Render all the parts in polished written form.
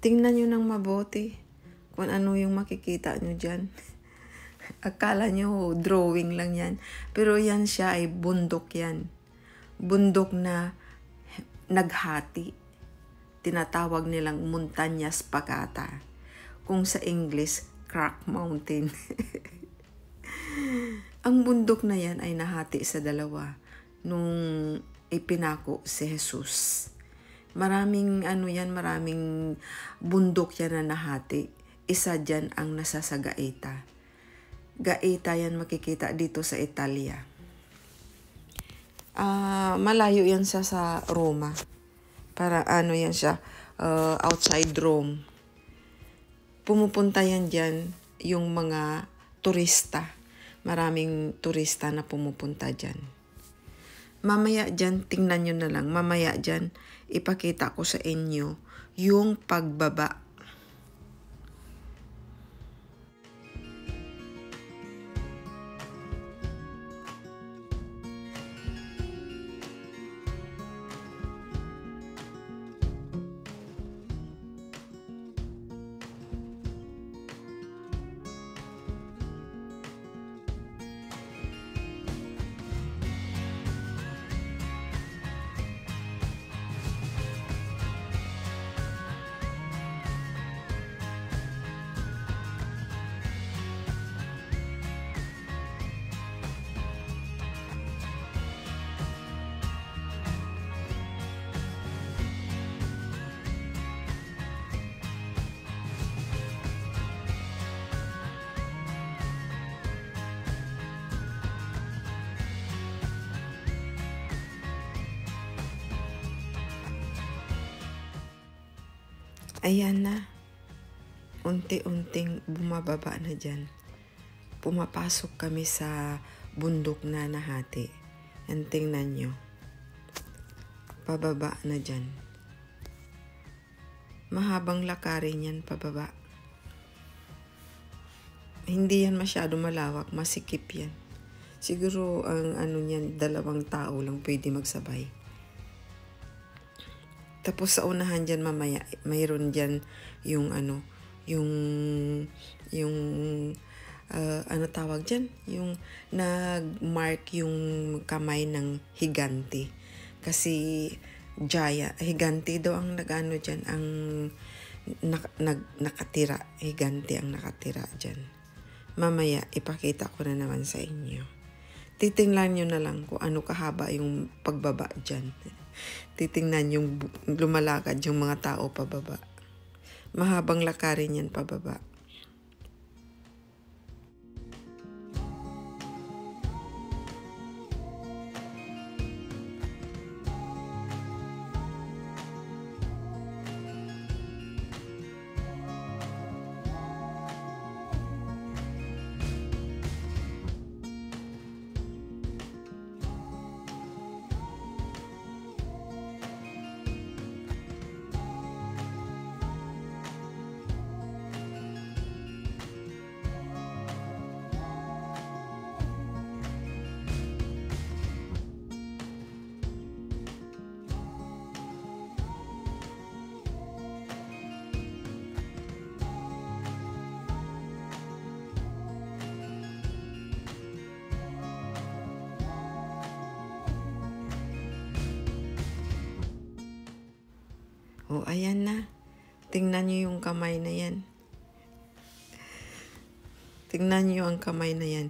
Tingnan nyo ng mabuti kung ano yung makikita nyo dyan. Akala nyo drawing lang yan. Pero yan siya ay bundok yan. Bundok na naghati. Tinatawag nilang Montañas Pagata. Kung sa English, Crack Mountain. Ang bundok na yan ay nahati sa dalawa nung ipinako si Jesus. Maraming maraming bundok yan na nahati. Isa dyan ang nasa sa Gaeta. Gaeta yan makikita dito sa Italia. Malayo yan sa Roma. Para yan siya, outside Rome. Pumupunta yan dyan yung mga turista. Maraming turista na pumupunta dyan. Mamaya dyan, tingnan nyo na lang. Mamaya dyan, ipakita ko sa inyo yung pagbaba. Ayan na, unti-unting bumababa na dyan. Pumapasok kami sa bundok na nahati. Yan, tingnan nyo. Pababa na dyan. Mahabang lakarin yan pababa. Hindi yan masyado malawak, masikip yan. Siguro ang niyan, 2 tao lang pwede magsabay. Tapos sa unahan dyan mamaya, mayroon dyan yung tawag dyan? Yung nag-mark yung kamay ng higante. Kasi higante daw ang nag-ano dyan, ang nakatira. Higante ang nakatira dyan. Mamaya, ipakita ko na naman sa inyo. Titingnan nyo na lang kung ano kahaba yung pagbaba dyan. Titingnan yung lumalakad yung mga tao pababa. Mahabang lakarin yan pababa. O, ayan na. Tingnan nyo yung kamay na yan. Tingnan nyo ang kamay na yan.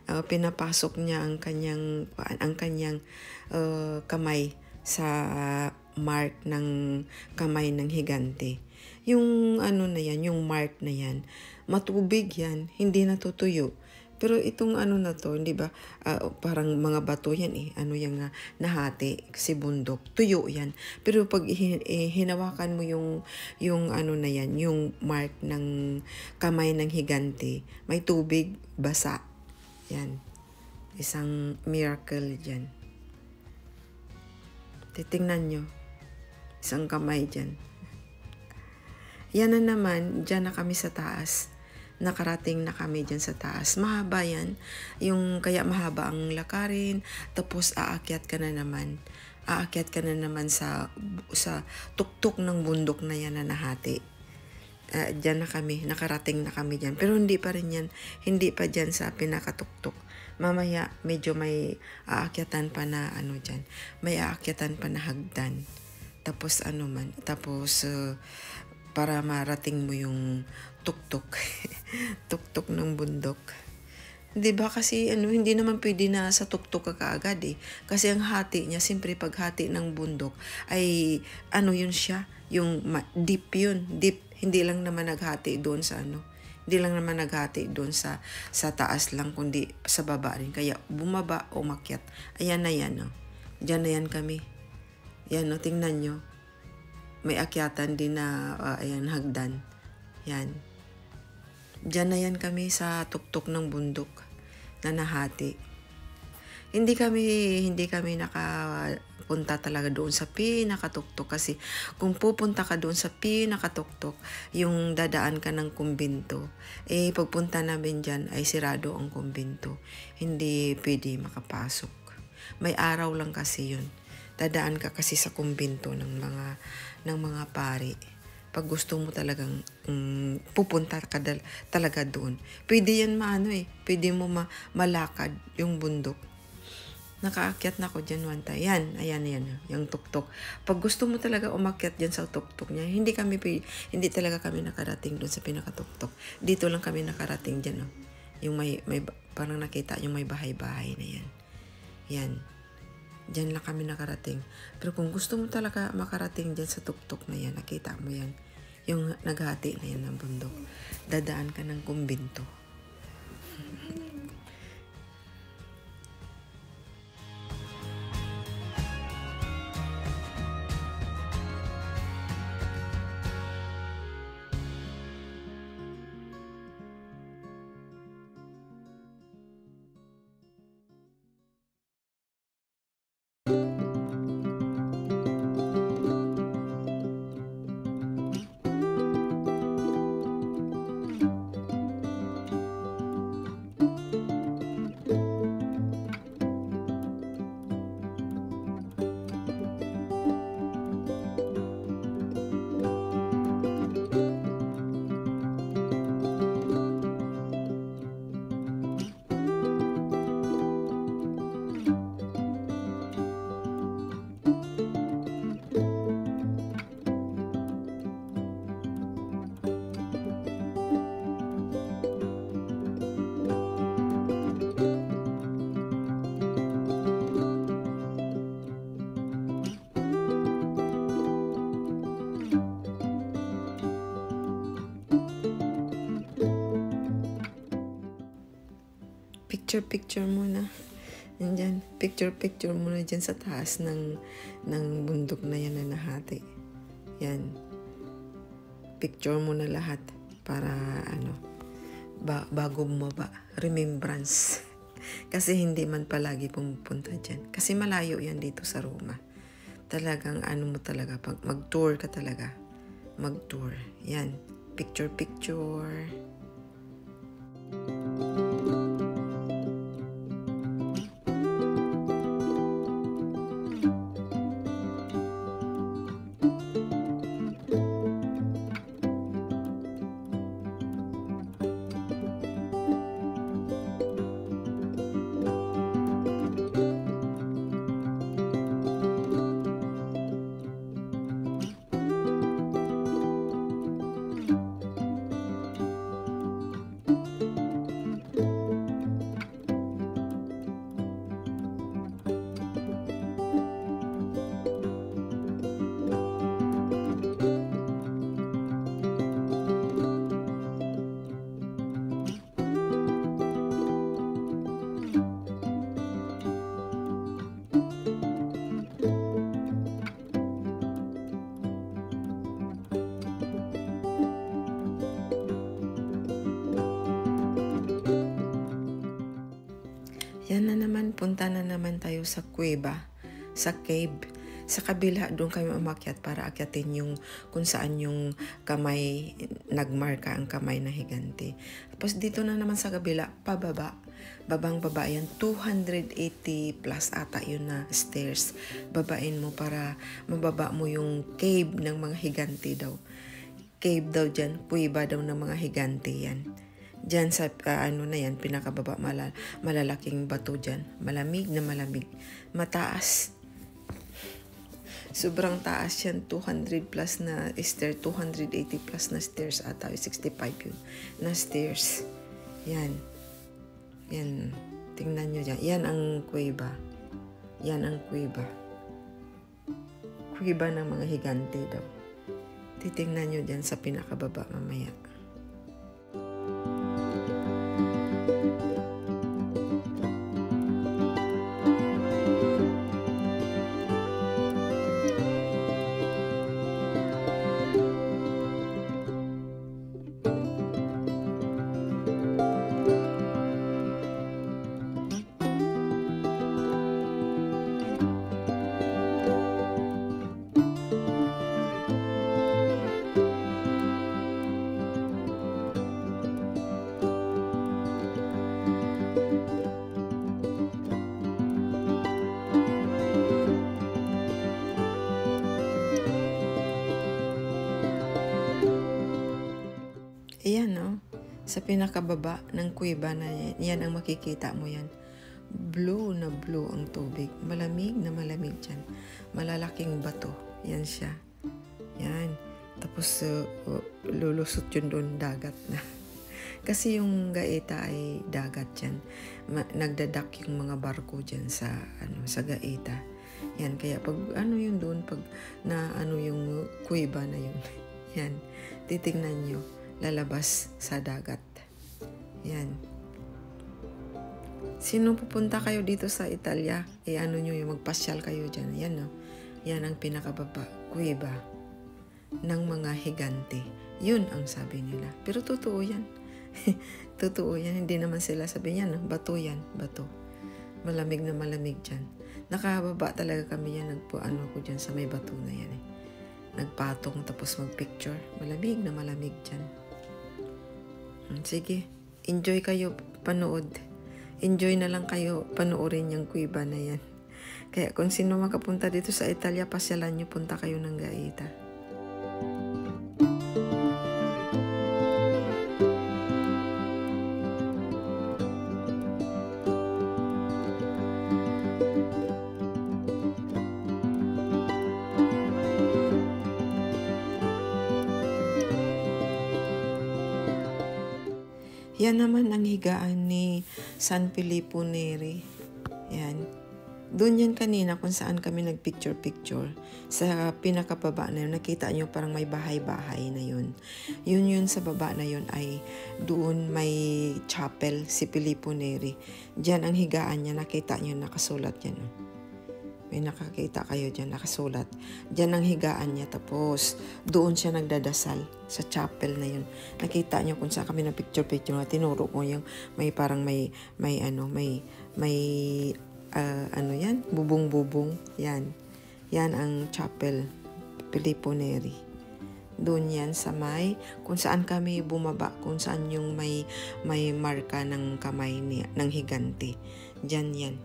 Pinapasok niya ang kanyang kamay sa mark ng kamay ng higante. Yung na yan, yung mark na yan, matubig yan, hindi natutuyo. Pero itong na to, hindi ba, parang mga bato yan yung nahati, kasi bundok, tuyo yan. Pero pag hinawakan mo yung na yan, yung mark ng kamay ng higante, may tubig, basa. Yan. Isang miracle dyan. Titingnan nyo. Isang kamay dyan. Yan na naman, dyan na kami sa taas. Nakarating na kami dyan sa taas. Mahaba yan. Kaya mahaba ang lakarin. Tapos aakyat ka na naman. Aakyat ka na naman sa tuktok ng bundok na yan na nahati. Dyan na kami, nakarating na kami dyan. Pero hindi pa rin yan, hindi pa dyan sa pinakatuktok. Mamaya, medyo may aakyatan pa na ano dyan. May aakyatan pa na hagdan. Tapos para marating mo yung tuktok. Tuktok ng bundok. 'Di ba kasi hindi naman pwede na sa tuktok ka kaagad eh. Kasi ang hati niya, siyempre pag hati ng bundok ay yun siya, yung deep yun, deep. Hindi lang naman naghati doon sa Hindi lang naman naghati doon sa taas lang, kundi sa baba rin. Kaya bumaba, umakyat. Ayan na yan, oh. Diyan na yan kami. Yan, oh, tingnan nyo. May akyatan din na, ayan, hagdan. Yan. Diyan na yan kami sa tuktok ng bundok na nahati. Hindi kami nakapunta talaga doon sa pinakatuktok kasi kung pupunta ka doon sa pinakatuktok, yung dadaan ka ng kumbinto, pagpunta namin dyan ay sirado ang kumbinto. Hindi pwede makapasok. May araw lang kasi yun. Dadaan ka kasi sa kumbinto ng mga pari. Pag gusto mo talagang pupunta ka talaga doon. Pwede yan pwede mo malakad yung bundok. Nakaakyat na ako dyan one time. Yan, ayan, yung tuktok. Pag gusto mo talaga umakyat dyan sa tuktok niya, hindi talaga kami nakarating doon sa pinakatuktok. Dito lang kami nakarating dyan, oh. Yung may parang nakita yung may bahay-bahay na yan. Yan. Diyan lang kami nakarating. Pero kung gusto mo talaga makarating dyan sa tuktok na yan, nakita mo yan. Yung naghati na yan ng bundok. Dadaan ka ng kumbinto. Picture muna. Nandyan, picture muna dyan sa taas ng bundok na yan na nahati. Yan. Picture muna lahat para bago bumaba. Remembrance. Kasi hindi man palagi pumupunta dyan. Kasi malayo yan dito sa Roma. Talagang mo talaga, pag mag-tour ka talaga. Mag-tour. Yan. Picture. Yan na naman, punta na naman tayo sa kuweba, sa cave. Sa kabila, doon kami umakyat para akyatin yung kung saan yung kamay, nagmarka ang kamay na higante. Tapos dito na naman sa kabila, pababa. Babang-baba yan, 280 plus ata yun na stairs. Babain mo para mababa mo yung cave ng mga higante daw. cave daw dyan, kuweba daw ng mga higante yan. Dyan sa ano na yan, pinakababa, malalaking bato dyan. Malamig na malamig. Mataas. Sobrang taas yan, 200 plus na stair, 280 plus na stairs ata, 65 yun na stairs. Yan. Yan. Tingnan nyo dyan. Yan ang kuweba. Yan ang kuweba. Kuweba ng mga higante daw. Titingnan nyo dyan sa pinakababa mamaya. Ayan, no? Sa pinakababa ng kuweba na yan ang makikita mo yan. Blue na blue ang tubig. Malamig na malamig dyan. Malalaking bato. Yan siya. Yan. Tapos lulusot yun doon, dagat na. Kasi yung Gaeta ay dagat dyan. Nagdadak yung mga barko dyan sa Gaeta. Yan, kaya pag yun doon, pag na yung kuweba na yun. Yan. Titingnan nyo. Lalabas sa dagat. Yan. Sino pupunta kayo dito sa Italia? Nyo yung magpasyal kayo dyan. Yan, no? Yan ang pinakababa. Kuweba ng mga higante. Yun ang sabi nila. Pero totoo yan. Totoo yan. Hindi naman sila sabi yan. No? Bato yan. Bato. Malamig na malamig dyan. Nakababa talaga kami yan. Ko dyan sa may bato na yan. Nagpatong tapos magpicture. Malamig na malamig dyan. Sige, enjoy kayo panood. Enjoy na lang kayo panoorin yung kuweba na yan. Kaya kung sino makapunta dito sa Italia, pasyalan nyo, punta kayo ng Gaeta. Yan naman ang higaan ni San Filippo Neri. Yan. Doon yan kanina kung saan kami nagpicture-picture. Sa pinakababa na yun, nakita nyo parang may bahay-bahay na yun. Yun sa baba na yun ay doon may chapel, si Filippo Neri. Diyan ang higaan niya, nakita nyo, nakasulat yan. May nakakita kayo dyan, nakasulat. Diyan ang higaan niya. Tapos, doon siya nagdadasal sa chapel na yun. Nakita niyo kung saan kami na picture-picture na tinuro ko yung may parang may yan, bubong-bubong. Yan. Yan ang chapel, Filippo Neri. Doon yan sa kung saan kami bumaba, kung saan yung may marka ng kamay ng higante. Diyan yan.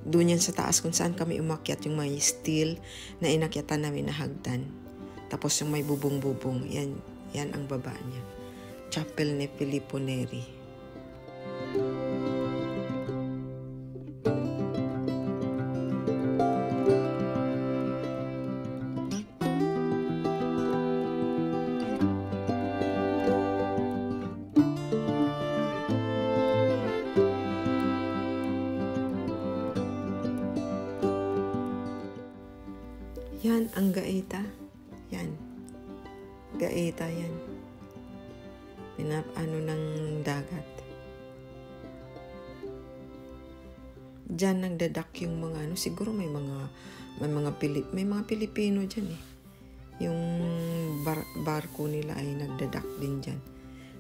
Doon yan sa taas kung saan kami umakyat, yung may steel na inakyatan namin na hagdan. Tapos yung may bubong-bubong, yan ang baba niya. Chapel ni Filippo Neri. Yan ang Gaeta. Yan. Gaeta yan. Ng dagat. Diyan nagdadak yung mga siguro may mga Pilipino diyan eh. Yung barko nila ay nagdadak din diyan.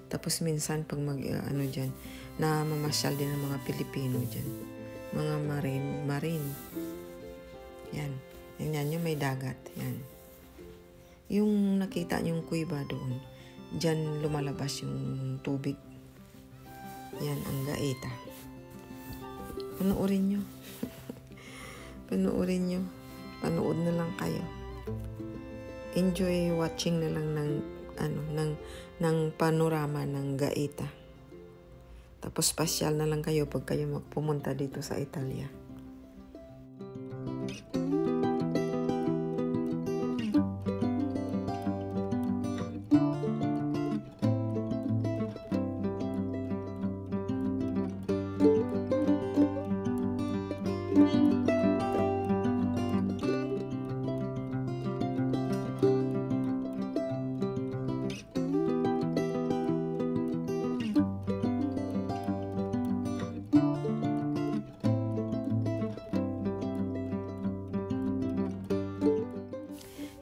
Tapos minsan pag diyan, na mamasyal din ng mga Pilipino diyan. Mga marine. Yan. Yan yung may dagat. Yan. Yung nakita niyong kuweba doon, dyan lumalabas yung tubig. Yan ang Gaeta. Panoorin nyo. Panoorin nyo. Panood na lang kayo. Enjoy watching na lang ng ng panorama ng Gaeta. Tapos pasyal na lang kayo pag kayo magpumunta dito sa Italia.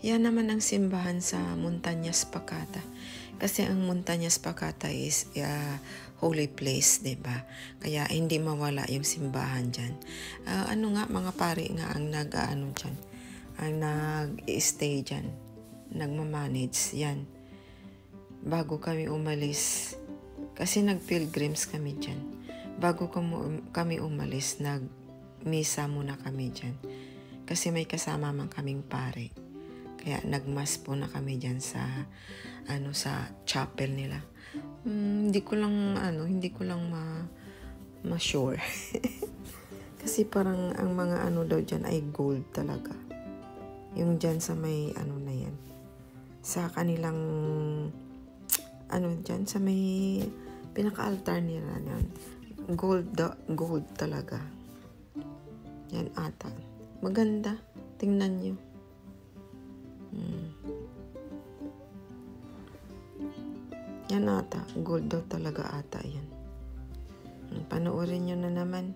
Yan naman ang simbahan sa Montañas Pacata. Kasi ang Montañas Pacata is holy place, diba? Kaya hindi mawala yung simbahan dyan. Mga pari nga ang dyan, ang nag-stay dyan, nagmamanage yan. Bago kami umalis, kasi nag-pilgrims kami dyan. Bago kami umalis, nag-misa muna kami dyan. Kasi may kasama man kaming pare. Kaya nagmas po na kami dyan sa chapel nila. Hindi ko lang ma-sure. Kasi parang ang mga daw dyan ay gold talaga. Yung dyan sa may na yan. Sa kanilang dyan sa may pinaka-altar nila yan. Gold talaga. Yan ata. Maganda. Tingnan nyo. Yan ata. Gold daw talaga ata yan. Panoorin nyo na naman.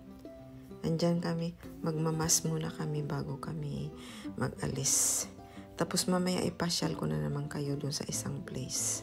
Andyan kami. Magmamas muna kami bago kami mag-alis. Tapos mamaya ipasyal ko na naman kayo dun sa isang place.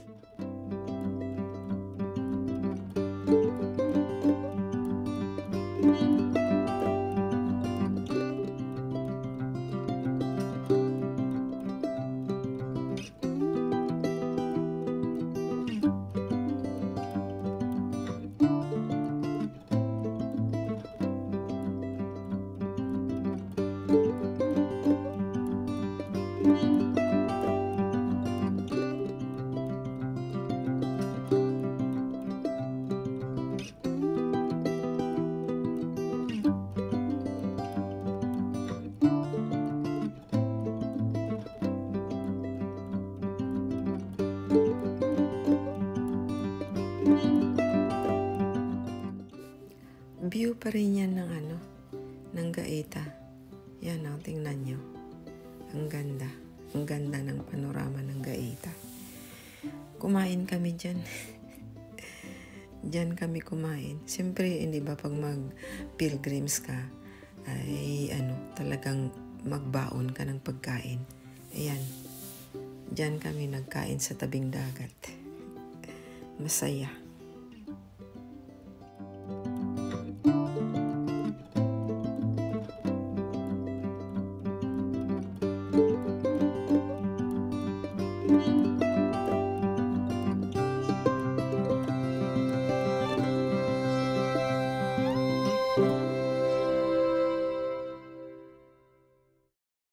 View pa rin yan ng Gaeta. Yan tingnan nyo. Ang ganda. Ang ganda ng panorama ng Gaeta. Kumain kami dyan. Dyan kami kumain. Siyempre, hindi ba pag mag-pilgrims ka, ay talagang magbaon ka ng pagkain. Ayan. Dyan kami nagkain sa tabing dagat. Masaya.